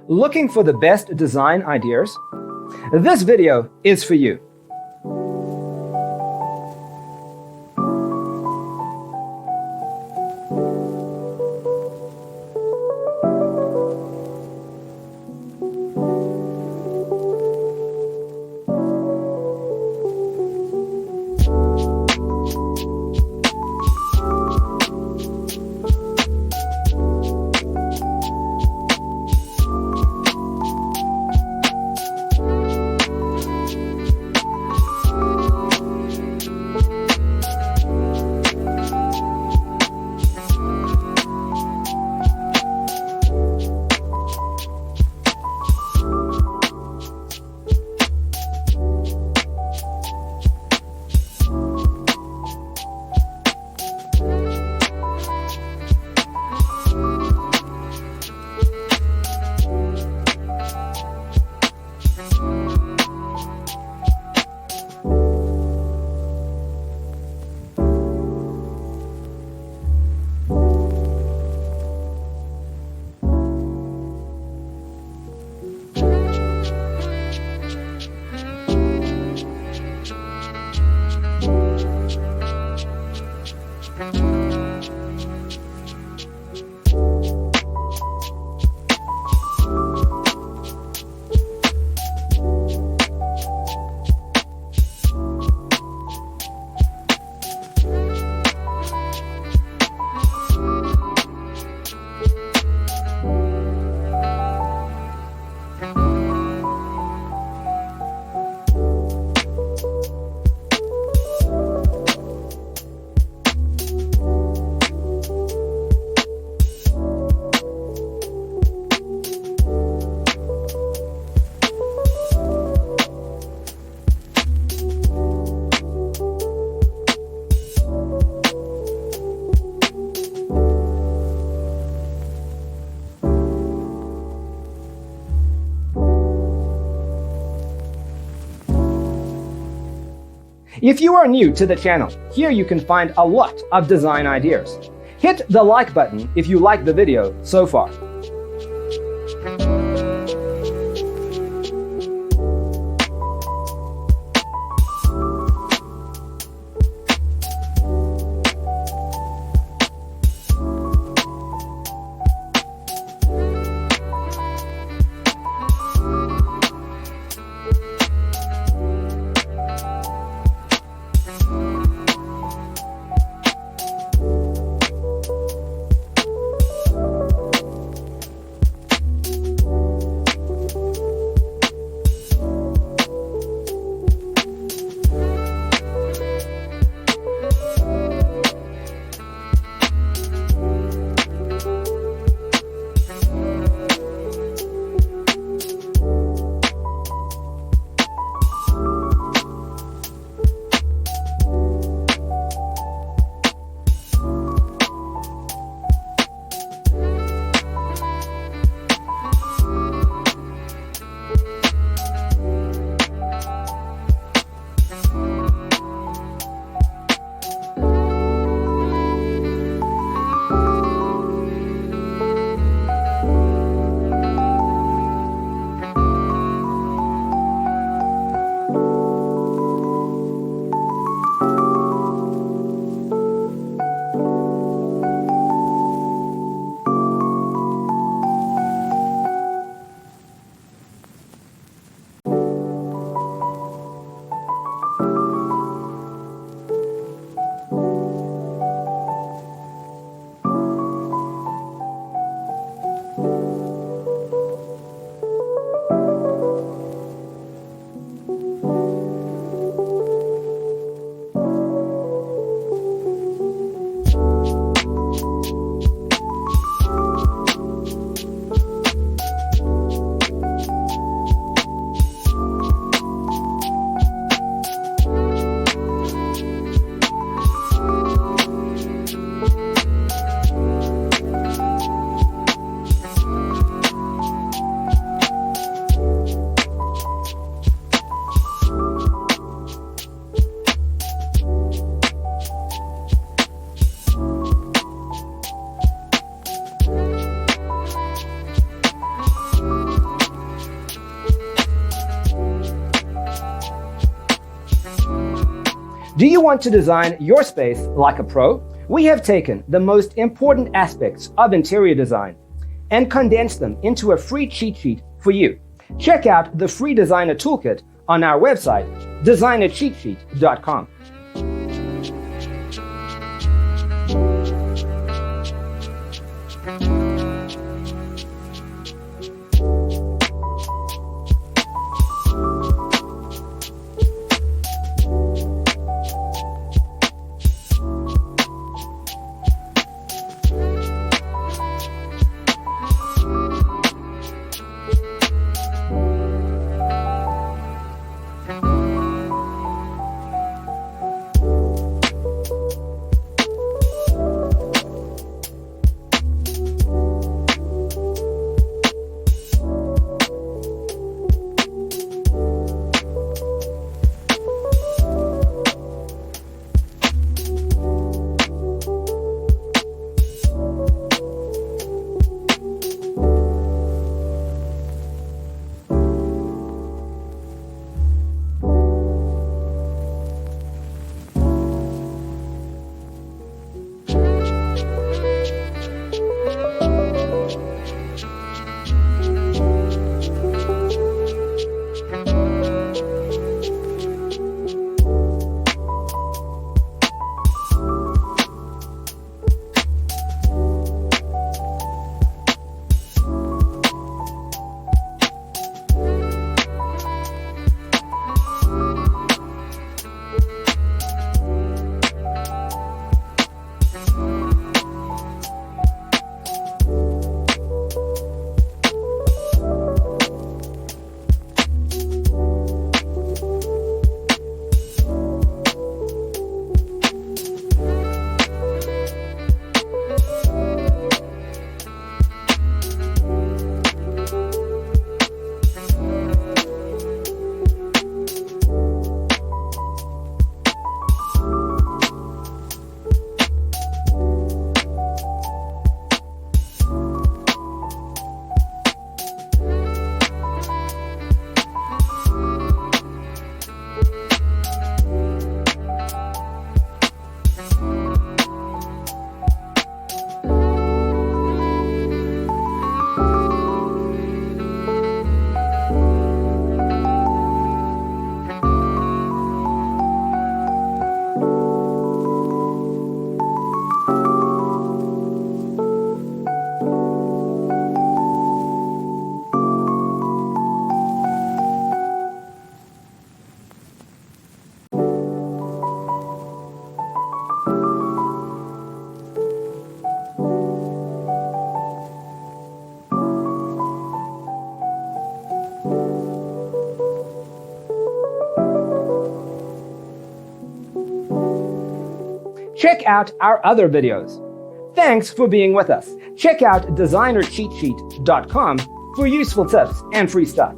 Looking for the best design ideas? This video is for you. If you are new to the channel, here you can find a lot of design ideas. Hit the like button if you like the video so far. Do you want to design your space like a pro? We have taken the most important aspects of interior design and condensed them into a free cheat sheet for you. Check out the free designer toolkit on our website, designercheatsheet.com. Check out our other videos. Thanks for being with us. Check out designercheatsheet.com for useful tips and free stuff.